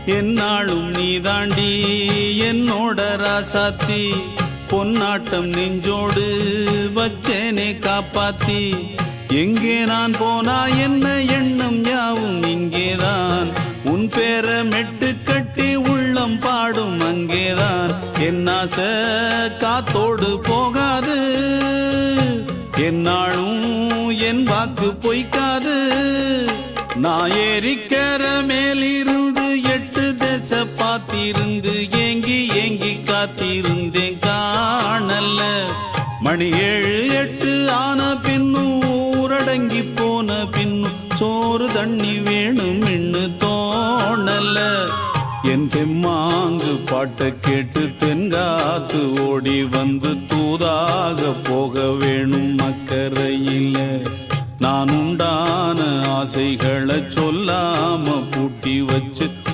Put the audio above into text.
என்னாலும் நீ தாண்டி என்னோட ராசாத்தி பொன்னாட்டம் நெஞ்சோடு வச்சேனே காப்பாத்தி எங்கே நான் போனா என்ன எண்ணம் யாவும் இங்கேதான் உன் பேர மெட்டு கட்டி உள்ளம் பாடும் அங்கேதான் என் ஆசை காத்தோடு போகாது என்னாலும் என் வாக்கு பொய்க்காது நான் ஏறிக்கிற மேலிருந்து 8 தேச பார்த்திருந்து ஏங்கி ஏங்கி காத்திருந்தேன் காணல மணி 7 8 ஆன பின்னும் ஊரடங்கி போன பின்னும் சோறு தண்ணி வேணும் இன்னு தோணல என் தெம்மாங்கு பாட்டை கேட்டு தென்காத்து ஓடி வந்து தூதாக போக வேணும் அக்கறையில நான் உண்டான ஆசைகளை சொல்லாம பூட்டி வச்சு